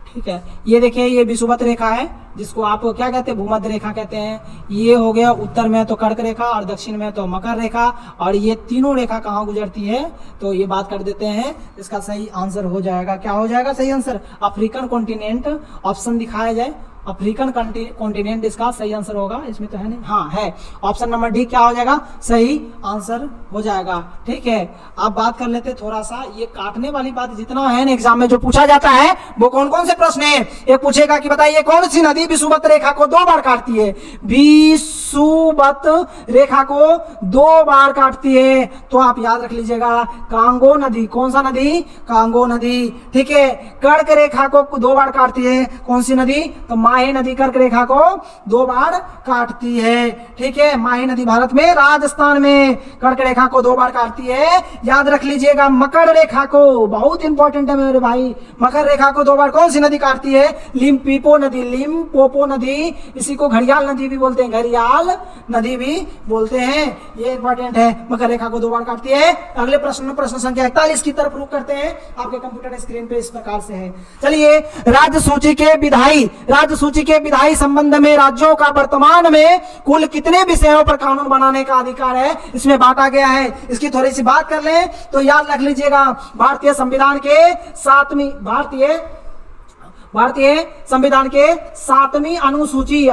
A: ठीक है, ये देखिए ये विषुवत रेखा है जिसको आप क्या कहते हैं? भूमध्य रेखा कहते हैं। ये हो गया उत्तर में तो कर्क रेखा और दक्षिण में तो मकर रेखा। और ये तीनों रेखा कहाँ गुजरती है तो ये बात कर देते हैं। इसका सही आंसर हो जाएगा, क्या हो जाएगा सही आंसर? African continent. ऑप्शन दिखाया जाए, अफ्रीकन कॉन्टिनेंट इसका सही आंसर होगा। इसमें तो है नहीं, हाँ है, ऑप्शन नंबर डी क्या हो जाएगा? सही आंसर हो जाएगा। ठीक है, अब बात कर लेते थोड़ा सा, ये काटने वाली बात जितना है ना एग्जाम में जो पूछा जाता है वो कौन कौन से प्रश्न है। एक पूछेगा कि बताइए कौन सी नदी विषुवत रेखा को 2 बार काटती है? विषुवत रेखा को 2 बार काटती है तो आप याद रख लीजिएगा कांगो नदी। कौन सा नदी? कांगो नदी। ठीक है, कर्क रेखा को 2 बार काटती है, कौन सी नदी? तो माही नदी कर्क रेखा को 2 बार काटती है। ठीक है, माही नदी भारत में, राजस्थान में कर्क रेखा को 2 बार काटती है। याद रख लीजिएगा मकर रेखा को, बहुत इंपॉर्टेंट है मेरे भाई, मकर रेखा को 2 बार कौन सी नदी काटती है? लिम्पोपो नदी, इसी को घड़ियाल नदी भी बोलते हैं, घड़ियाल लाल नदी भी बोलते हैं। ये इंपॉर्टेंट है, मकर रेखा को 2 बार काटती है। अगले प्रश्न में प्रश्न संख्या 41 की तरफ रुख करते हैं। आपके कंप्यूटर स्क्रीन पे इस प्रकार से है। चलिए, राज्य सूची के विधायी संबंध में राज्यों का वर्तमान में कुल कितने विषयों पर कानून बनाने का अधिकार है, इसमें बांटा गया है। इसकी थोड़ी सी बात कर लें तो याद रख लीजिएगा, भारतीय संविधान के 7वीं अनुसूची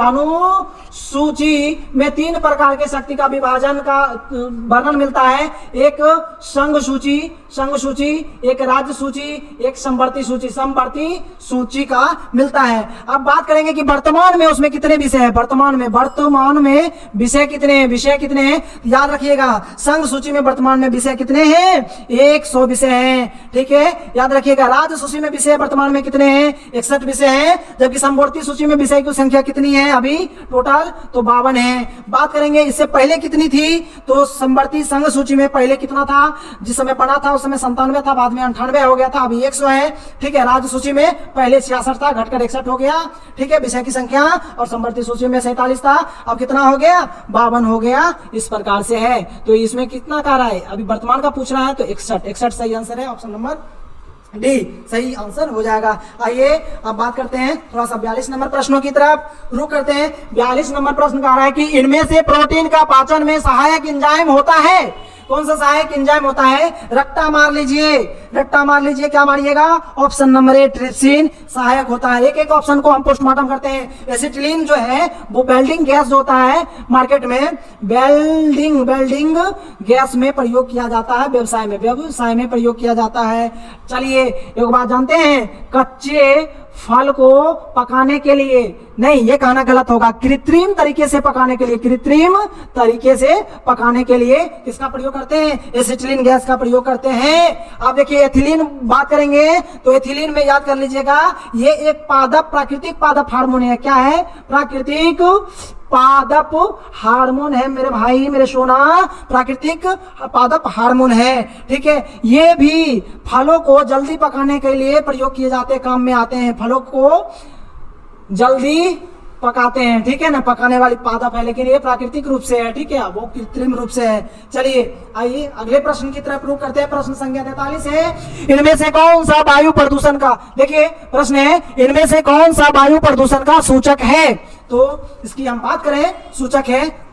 A: में 3 प्रकार के शक्ति का विभाजन का वर्णन मिलता है। एक संघ सूची, एक राज्य सूची, एक समवर्ती सूची का मिलता है। अब बात करेंगे कि वर्तमान में उसमें कितने विषय हैं। वर्तमान में विषय कितने हैं? याद रखिएगा, संघ सूची में वर्तमान में विषय कितने हैं? 100 विषय हैं। ठीक है, याद रखिएगा। राज्य सूची में विषय वर्तमान में कितने हैं? 61 विषय हैं। जबकि समवर्ती सूची में विषय की संख्या कितनी है अभी टोटल? तो 52 है। बात करेंगे इससे पहले कितनी थी, तो समवर्ती संघ सूची में पहले कितना था? जिस समय बना था उस समय 97 था, बाद में 98 हो गया था, अभी 100 है। ठीक है, राज्य सूची में पहले 66 था, घटकर 61 हो गया। ठीक है, विषय की संख्या। और समवर्ती सूची में 47 था, अब कितना हो गया? 52 हो गया। इस प्रकार से है। तो इसमें कितना कह रहा है? अभी वर्तमान का पूछ रहा है, तो 61 सही आंसर है। ऑप्शन नंबर डी सही आंसर हो जाएगा। आइए अब बात करते हैं थोड़ा सा 42 नंबर प्रश्नों की तरफ रुक करते हैं। 42 नंबर प्रश्न कह रहा है कि इनमें से प्रोटीन का पाचन में सहायक एंजाइम होता है। कौन सा सहायक एंजाइम होता है? रट्टा मार लीजिए। क्या मारिएगा? ऑप्शन नंबर ए ट्रिप्सिन सहायक होता है। एक ऑप्शन को हम पोस्टमार्टम करते हैं। एसिटिलीन जो है वो वेल्डिंग गैस जो होता है मार्केट में, वेल्डिंग गैस में प्रयोग किया जाता है, व्यवसाय में प्रयोग किया जाता है। चलिए एक बात जानते हैं, कच्चे फल को पकाने के लिए नहीं, ये कहना गलत होगा, कृत्रिम तरीके से पकाने के लिए किसका प्रयोग करते हैं? एसिटिलीन गैस का प्रयोग करते हैं। आप देखिए एथिलीन बात करेंगे तो एथिलीन में याद कर लीजिएगा, ये एक प्राकृतिक पादप हार्मोन है। क्या है? प्राकृतिक पादप हार्मोन है मेरे भाई, मेरे सोना, प्राकृतिक पादप हार्मोन है। ठीक है, ये भी फलों को जल्दी पकाने के लिए प्रयोग किए जाते, काम में आते हैं। फलों को जल्दी पकाते हैं। ठीक है ना, पकाने वाली पादप है, लेकिन ये प्राकृतिक रूप से है। ठीक है, वो कृत्रिम रूप से है। चलिए आइए अगले प्रश्न की तरफ रुख करते हैं। प्रश्न संख्या 43 है, इनमें से कौन सा वायु प्रदूषण का, देखिए प्रश्न है, इनमें से कौन सा वायु प्रदूषण का सूचक है? तो इसकी हम बात करें, सूचक है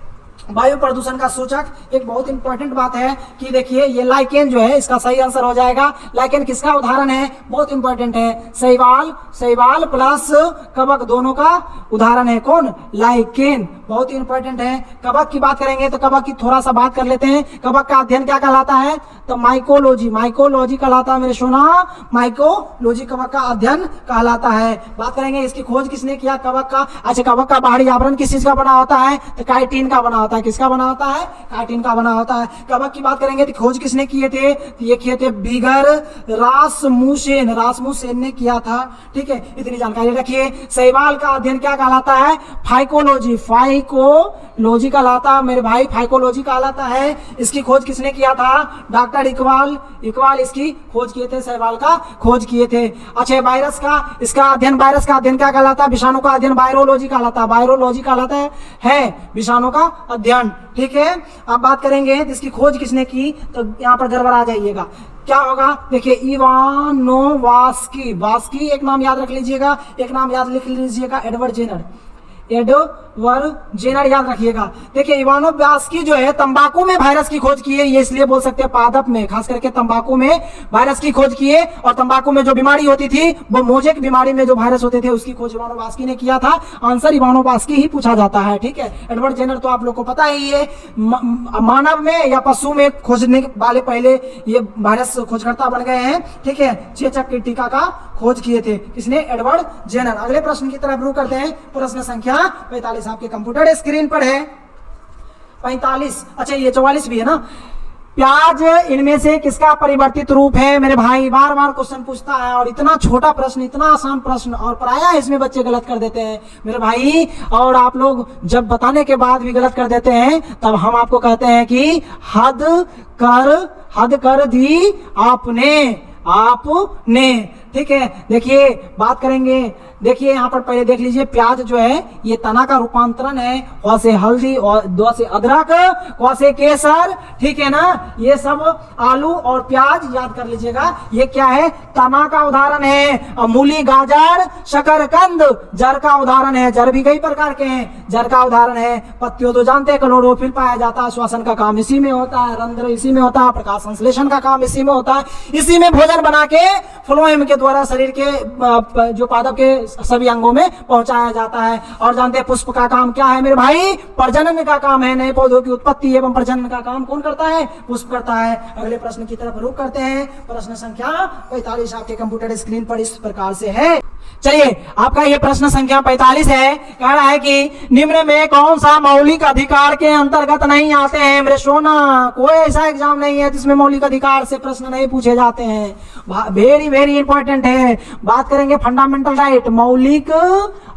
A: वायु प्रदूषण का सूचक। एक बहुत इंपॉर्टेंट बात है कि देखिए ये लाइकेन जो है, इसका सही आंसर हो जाएगा। लाइकेन किसका उदाहरण है? बहुत इंपॉर्टेंट है, शैवाल प्लस कवक दोनों का उदाहरण है। कौन? लाइकेन, बहुत इंपॉर्टेंट है। कवक की बात करेंगे तो कवक की थोड़ा सा बात कर लेते हैं। कवक का अध्ययन क्या कहलाता है? तो माइकोलॉजी कहलाता है मेरे सोना, माइकोलॉजी कवक का अध्ययन कहलाता है। बात करेंगे इसकी खोज किसने किया कवक का? अच्छा, कवक का बाहरी आवरण किस चीज का बना होता है? तो काइटिन का बना होता है। किसका बना होता है? काइटिन का बना होता है। कवक की बात करेंगे तो खोज किसने किए थे? तो ये किए थे बिगर रासमुसेन ने किया था। ठीक है, इतनी जानकारी रखिए। शैवाल का अध्ययन क्या कहलाता है? फाइकोलॉजी कहलाता है मेरे भाई, फाइकोलॉजी कहलाता है। इसकी खोज किसने किया था? डॉक्टर इकबाल इसकी खोज किए थे, शैवाल का खोज किए थे। अच्छा, वायरस का अध्ययन क्या कहलाता है? विषाणु का अध्ययन वायरोलॉजी कहलाता है विषाणु का अध्ययन। ठीक है, अब बात करेंगे इसकी खोज किसने की, तो यहाँ पर गड़बड़ा जाइएगा, क्या होगा? देखिए इवानोवास्की एक नाम याद रख लीजिएगा, एक नाम याद लिख लीजिएगा, एडवर्ड जेनर याद रखिएगा। देखिए इवानोवास्की जो है तंबाकू में वायरस की खोज की है, ये इसलिए बोल सकते हैं पादप में, खास करके तंबाकू में वायरस की खोज की है। और तंबाकू में जो बीमारी होती थी, वो मोजेक बीमारी में जो वायरस होते थे, उसकी खोज इवानोवास्की ने किया था। आंसर इवानोवास्की ही पूछा जाता है। ठीक है, एडवर्ड जेनर तो आप लोग को पता ही है, मानव में या पशु में खोजने वाले पहले ये वायरस खोजकर्ता बन गए हैं। ठीक है, चेचक की टीका का खोज किए थे किसने? Edward Jenner. अगले प्रश्न की तरफ रुख करते हैं। प्रश्न संख्या 45 आपके कंप्यूटर स्क्रीन पर है। 45, अच्छा ये 44 भी है ना। प्याज इनमें से किसका परिवर्तित रूप है? मेरे भाई बार बार क्वेश्चन पूछता है, और इतना छोटा प्रश्न, इतना आसान प्रश्न, और प्रायः इसमें बच्चे गलत कर देते हैं मेरे भाई। और आप लोग जब बताने के बाद भी गलत कर देते हैं, तब हम आपको कहते हैं कि हद कर दी आपने। ठीक है। देखिए बात करेंगे, देखिए यहाँ पर पहले देख लीजिए, प्याज जो है ये तना का रूपांतरण है, क से हल्दी और द से अदरक, क से केसर, ठीक है ना। ये सब आलू और प्याज याद कर लीजिएगा, ये क्या है, तना का उदाहरण है। मूली, गाजर, शकरकंद जड़ का उदाहरण है। जड़ भी कई प्रकार के हैं, जड़ का उदाहरण है। पत्तियों तो जानते हैं, क्लोरोफिल पाया जाता है, श्वसन का काम इसी में होता है, रंध्र इसी में होता है, प्रकाश संश्लेषण का काम इसी में होता है, इसी में भोजन बना के फ्लोएम के द्वारा शरीर के जो पादप के सभी अंगों में पहुंचाया जाता है। और जानते हैं पुष्प का काम क्या है मेरे भाई, प्रजनन का काम है। नए पौधों की उत्पत्ति एवं प्रजनन का काम कौन करता है, पुष्प करता है। अगले प्रश्न की तरफ रुख करते हैं। प्रश्न संख्या 45 आपके कंप्यूटर स्क्रीन पर इस प्रकार से है। चलिए आपका ये प्रश्न संख्या 45 है, कह रहा है कि निम्न में कौन सा मौलिक अधिकार के अंतर्गत नहीं आते हैं। मेरे सोना, कोई ऐसा एग्जाम नहीं है जिसमें मौलिक अधिकार से प्रश्न नहीं पूछे जाते हैं। वेरी वेरी इंपॉर्टेंट है। बात करेंगे फंडामेंटल राइट, मौलिक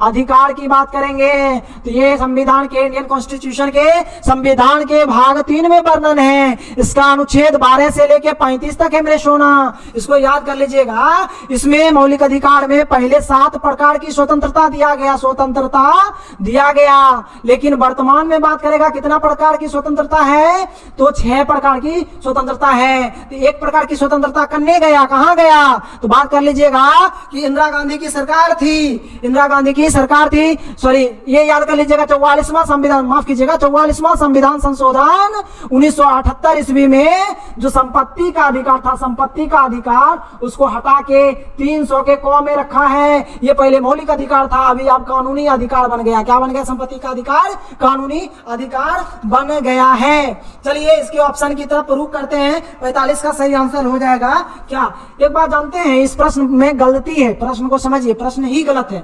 A: अधिकार की बात करेंगे तो ये संविधान के, इंडियन कॉन्स्टिट्यूशन के संविधान के भाग 3 में वर्णन है। इसका अनुच्छेद 12 से लेके 35 तक है मेरे सोना, इसको याद कर लीजिएगा। इसमें मौलिक अधिकार में पहले 7 प्रकार की स्वतंत्रता दिया गया, स्वतंत्रता दिया गया। लेकिन वर्तमान में बात करेगा कितना प्रकार की स्वतंत्रता है, तो 6 प्रकार की स्वतंत्रता है। तो 1 प्रकार की स्वतंत्रता करने गया, कहां गया, तो बात कर लीजिएगा कि इंदिरा गांधी की सरकार थी, इंदिरा गांधी की सरकार थी, सॉरी ये याद कर लीजिएगा 44वां संविधान, माफ कीजिएगा 44वां संविधान संशोधन 1978 ईस्वी में जो संपत्ति का अधिकार था, संपत्ति का अधिकार उसको हटा के 300 के क में रखा है। ये पहले मौलिक अधिकार था, अभी अब कानूनी अधिकार बन गया। क्या बन गया, संपत्ति का अधिकार कानूनी अधिकार बन गया है। चलिए इसके ऑप्शन की तरफ रुख करते हैं। 45 का सही आंसर हो जाएगा क्या। एक बात जानते हैं, इस प्रश्न में गलती है, प्रश्न को समझिए, प्रश्न ही गलत है।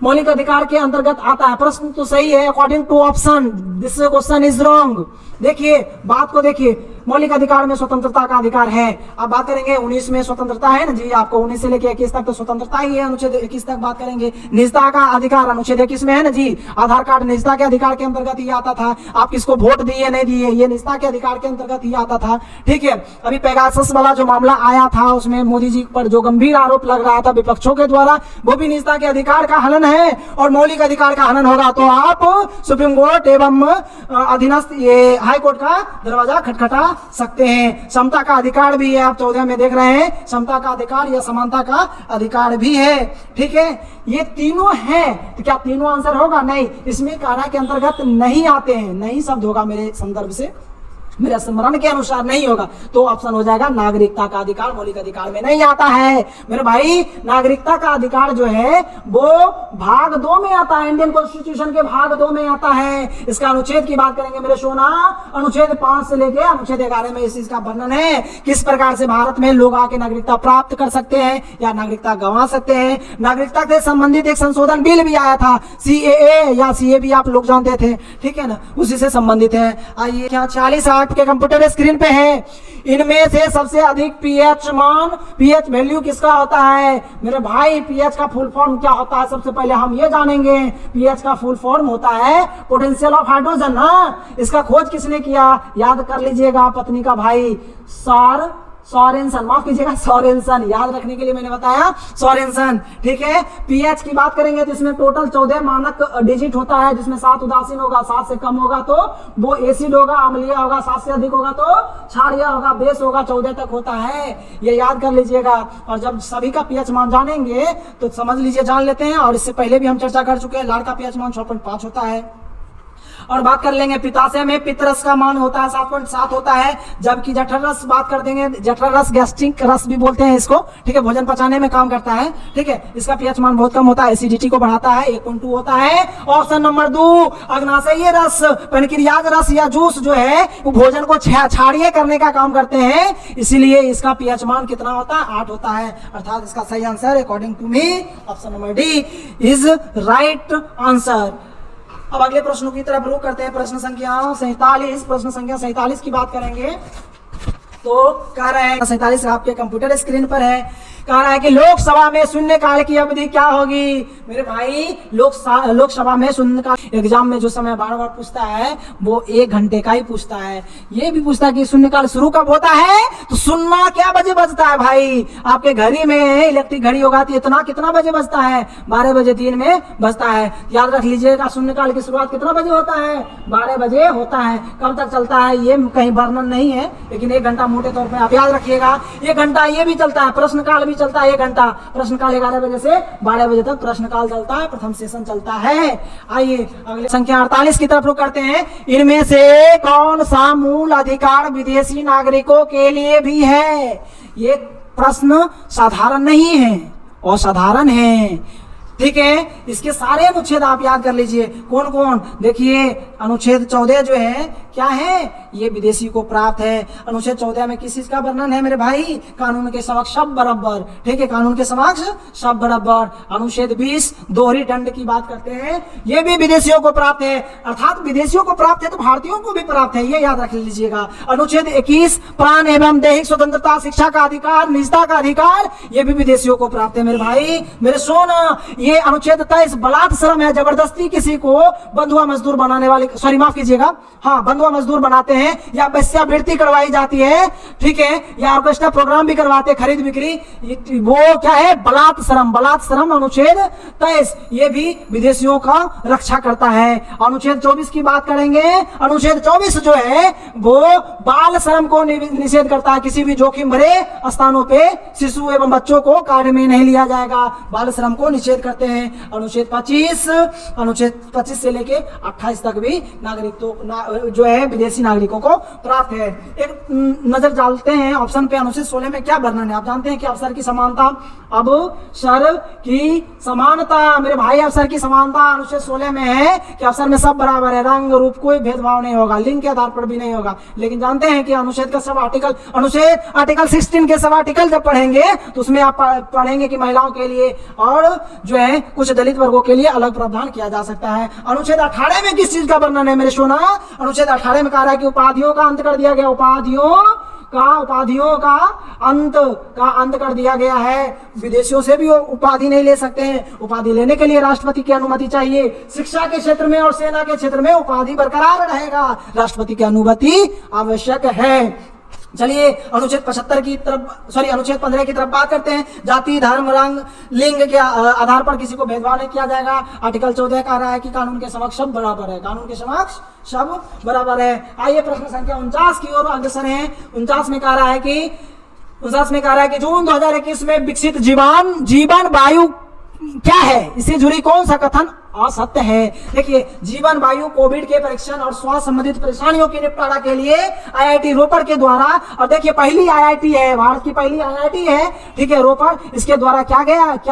A: मौलिक अधिकार के अंतर्गत आता है, प्रश्न तो सही है according to option, this question is wrong. देखिए बात को देखिए, मौलिक अधिकार में स्वतंत्रता का अधिकार है। अब बात करेंगे 19 में स्वतंत्रता है ना जी, आपको 19 से लेकर 21 तक तो स्वतंत्रता ही है। अनुच्छेद 21 तक बात करेंगे, निजता का अधिकार अनुच्छेद 21 में है ना जी। आधार कार्ड निजता के अधिकार के अंतर्गत ही आता था। आप किसको वोट दिए नहीं दिए, ये निजता के अधिकार के अंतर्गत ही आता था, ठीक है। अभी पेगासस वाला जो मामला आया था, उसमें मोदी जी पर जो गंभीर आरोप लग रहा था विपक्षों के द्वारा, वो भी निजता के अधिकार का हनन है। और मौलिक अधिकार का हनन होगा तो आप सुप्रीम कोर्ट एवं अधीनस्थ ये हाई कोर्ट का दरवाजा खटखटा सकते हैं। समता का अधिकार भी है, आप 14 में देख रहे हैं, समता का अधिकार या समानता का अधिकार भी है, ठीक है। ये तीनों है, तो क्या तीनों आंसर होगा, नहीं, इसमें कारा के अंतर्गत नहीं आते हैं, नहीं शब्द होगा मेरे संदर्भ से, मेरे स्मरण के अनुसार नहीं होगा। तो ऑप्शन हो जाएगा नागरिकता का अधिकार, मौलिक अधिकार में नहीं आता है मेरे भाई। नागरिकता का अधिकार जो है वो भाग 2 में आता है, इंडियन कॉन्स्टिट्यूशन के भाग 2 में आता है। इसका अनुच्छेद की बात करेंगे मेरे सोना, अनुच्छेद 5 से लेके अनुच्छेद 11 में इस चीज का वर्णन है, किस प्रकार से भारत में लोग आके नागरिकता प्राप्त कर सकते हैं या नागरिकता गंवा सकते हैं। नागरिकता से संबंधित एक संशोधन बिल भी आया था, CAA या CAB आप लोग जानते थे, ठीक है ना, उसी से संबंधित है। आइए क्या 40 के कंप्यूटर स्क्रीन पे है। इनमें से सबसे अधिक पीएच मान, पीएच वैल्यू किसका होता है मेरे भाई। पीएच का फुल फॉर्म क्या होता है, सबसे पहले हम ये जानेंगे। पीएच का फुल फॉर्म होता है पोटेंशियल ऑफ हाइड्रोजन ना। इसका खोज किसने किया, याद कर लीजिएगा, पत्नी का भाई सोरेनसन, माफ कीजिएगा सोरेनसन, याद रखने के लिए मैंने बताया सोरेनसन, ठीक है। पीएच की बात करेंगे तो इसमें टोटल 14 मानक डिजिट होता है, जिसमें 7 उदासीन होगा, 7 से कम होगा तो वो एसिड होगा, अम्लीय होगा, 7 से अधिक होगा तो क्षारीय होगा, बेस होगा, 14 तक होता है, ये याद कर लीजिएगा। और जब सभी का पीएच मान जानेंगे तो समझ लीजिए जान लेते हैं। और इससे पहले भी हम चर्चा कर चुके हैं, लाड़ का पीएच मान 6.5 होता है। और बात कर लेंगे पित्ताशय में पित्तरस का मान होता है 7.7 होता है। जबकि जठर रस बात कर देंगे, जठर रस गैस्ट्रिक रस भी बोलते हैं इसको, ठीक है, भोजन पचाने में काम करता है, ठीक है। इसका पीएच मान बहुत कम होता है, एसिडिटी को बढ़ाता है, 1.2 होता है। ऑप्शन नंबर 2 अग्नाशयीय रस, पैनक्रियाज रस या जूस जो है वो भोजन को क्षारीय करने का काम करते हैं, इसीलिए इसका पीएच मान कितना होता है, 8 होता है। अर्थात इसका सही answer according to me option number D is right answer. अब अगले प्रश्नों की तरफ रुख करते हैं। प्रश्न संख्या 47, प्रश्न संख्या 47 की बात करेंगे तो कह रहे हैं 47 आपके कंप्यूटर स्क्रीन पर है, कह रहा है कि लोकसभा में शून्यकाल की अवधि क्या होगी मेरे भाई। लोकसभा में शून्यकाल एग्जाम में जो समय बार बार पूछता है वो 1 घंटे का ही पूछता है। ये भी पूछता है कि शून्यकाल शुरू कब होता है, तो सुनना क्या बजे बजता है भाई, आपके घड़ी में इलेक्ट्रिक घड़ी होगा तो इतना कितना बजे बजता है, 12 बजे 3 में बजता है। याद रख लीजिएगा शून्यकाल की शुरुआत कितना बजे होता है, 12 बजे होता है। कब तक चलता है ये कहीं वर्णन नहीं है, लेकिन 1 घंटा मोटे तौर पे आप याद रखिएगा। 1 घंटा ये भी चलता है, प्रश्नकाल भी चलता है 1 घंटा। प्रश्नकाल 11 बजे से 12 बजे तक प्रश्नकाल चलता है, प्रथम सेशन चलता है। आइए अगले संख्या 48 की तरफ रुक करते हैं। इनमें से कौन सा मूल अधिकार विदेशी नागरिकों के लिए भी है? ये प्रश्न साधारण नहीं है, असाधारण है, ठीक है। इसके सारे अनुच्छेद आप याद कर लीजिए। कौन कौन, देखिए अनुच्छेद 14 जो है क्या है, ये विदेशी को प्राप्त है। अनुच्छेद 14 में किस चीज का वर्णन है मेरे भाई, कानून के समक्ष सब बराबर, ठीक है, कानून के समक्ष सब बराबर। अनुच्छेद 20 दोहरी दंड की बात करते हैं, ये भी विदेशियों को प्राप्त है, अर्थात विदेशियों को प्राप्त है तो भारतीयों को भी प्राप्त है, ये याद रख लीजिएगा। अनुच्छेद 21 प्राण एवं दैहिक स्वतंत्रता, शिक्षा का अधिकार, निजता का अधिकार, ये भी विदेशियों को प्राप्त है मेरे भाई, मेरे सोना। ये अनुच्छेद 23 बलात् श्रम है, जबरदस्ती किसी को बंधुआ मजदूर बनाने वाले, सॉरी माफ कीजिएगा, हाँ बंधुआ मजदूर बनाते हैं या वेश्यावृत्ति करवाई जाती है, ठीक है, या ऑर्केस्ट्रा प्रोग्राम भी करवाते हैं, खरीद बिक्री, वो क्या है, बलात् श्रम। बलात् श्रम अनुच्छेद 23 ये भी विदेशियों का रक्षा करता है। अनुच्छेद 24 की बात करेंगे, अनुच्छेद 24 जो है वो बाल श्रम को निषेध करता है, किसी भी जोखिम भरे स्थानों पे शिशु एवं बच्चों को कार्य में नहीं लिया जाएगा, बाल श्रम को निषेध करते हैं। अनुच्छेद 25 से लेके 28 तक भी नागरिक जो है विदेशी नागरिकों को प्राप्त है। एक नजर डालते हैं ऑप्शन पे, अनुच्छेद 16 में क्या वर्णन है। आप जानते हैं कि अवसर की समानता, अवसर की समानता मेरे भाई, अवसर की समानता अनुच्छेद 16 में है कि अवसर में सब बराबर है, रंग रूप कोई भेदभाव नहीं होगा, लिंग के आधार पर भी नहीं होगा। लेकिन जानते हैं कि अनुच्छेद का सब आर्टिकल, अनुच्छेद आर्टिकल 16 के सब आर्टिकल जब पढ़ेंगे तो उसमें आप पढ़ेंगे कि महिलाओं के लिए और जो है कुछ दलित वर्गों के लिए अलग प्रावधान किया जा सकता है। अनुच्छेद 18 में किस चीज का वर्णन है मेरे सोना, अनुच्छेद 18 में कहा रहा है कि उपाधियों का अंत कर दिया गया, उपाधियों का अंत कर दिया गया है। विदेशियों से भी उपाधि नहीं ले सकते हैं, उपाधि लेने के लिए राष्ट्रपति की अनुमति चाहिए। शिक्षा के क्षेत्र में और सेना के क्षेत्र में उपाधि बरकरार रहेगा, राष्ट्रपति की अनुमति आवश्यक है। चलिए अनुच्छेद 75 की तरफ, सॉरी अनुच्छेद 15 की तरफ बात करते हैं। जाति, धर्म, रंग, लिंग के आधार पर किसी को भेदभाव नहीं किया जाएगा। आर्टिकल 14 कह रहा है कि कानून के समक्ष सब बराबर है, कानून के समक्ष सब बराबर है। आइए प्रश्न संख्या 49 की ओर अग्रसर है। 49 में कह रहा है कि जून 2021 में विकसित जीवन वायु क्या है, इससे जुड़ी कौन सा कथन असत्य है। देखिए जीवन वायु कोविड के परीक्षण और स्वास्थ्य संबंधित परेशानियों के निपटारा के लिए आईआईटी रोपड़ के द्वारा, और देखिए पहली आईआईटी है, भारत की पहली आईआईटी है, ठीक है, रोपड़, इसके द्वारा क्या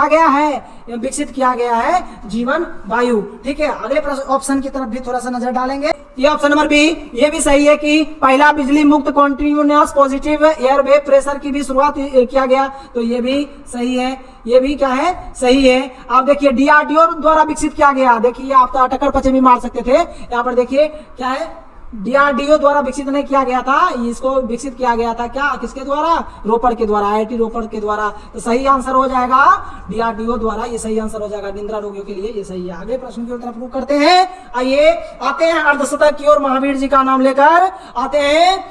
A: गया है, विकसित किया गया है जीवन वायु, ठीक है। अगले ऑप्शन की तरफ भी थोड़ा सा नजर डालेंगे। ये ऑप्शन नंबर बी, ये भी सही है कि पहला बिजली मुक्त continuous positive air wave pressure की भी शुरुआत किया गया, तो ये भी सही है, ये भी क्या है, सही है। आप देखिए डीआरडीओ द्वारा विकसित किया गया, देखिए आप तो टक्कर पचे भी मार सकते थे, यहाँ पर देखिए क्या है, डीआरडीओ द्वारा विकसित नहीं किया गया था, इसको विकसित किया गया था क्या, किसके द्वारा, रोपड़ के द्वारा, आईआईटी रोपड़ के द्वारा। तो सही आंसर हो जाएगा डीआरडीओ द्वारा, ये सही आंसर हो जाएगा, निद्रा रोगियों के लिए ये सही है। अगले प्रश्न की तरफ रुख करते हैं। आइए आते हैं अर्धशतक की ओर, महावीर जी का नाम लेकर आते हैं।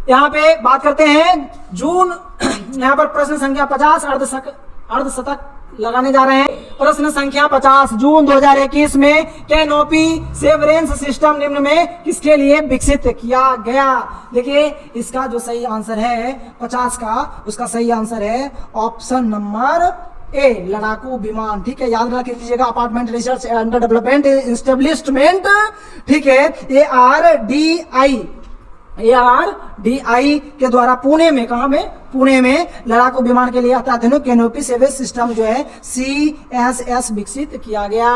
A: यहाँ पे बात करते हैं जून, यहाँ पर प्रश्न संख्या 50 अर्धशतक लगाने जा रहे हैं। प्रश्न संख्या 50 जून 2021 में कैनोपी सर्वेलेंस सिस्टम निम्न में किसके लिए विकसित किया गया। देखिए इसका जो सही आंसर है 50 का, उसका सही आंसर है ऑप्शन नंबर ए, लड़ाकू विमान, ठीक है, याद रख लीजिएगा। Apartment research under development establishment, ठीक है, ARDI के द्वारा पुणे में, कहाँ में, पुणे में लड़ाकू विमान के लिए अत्याधुनिक कैनोपी सर्वेलेंस सिस्टम जो है CSS विकसित किया गया।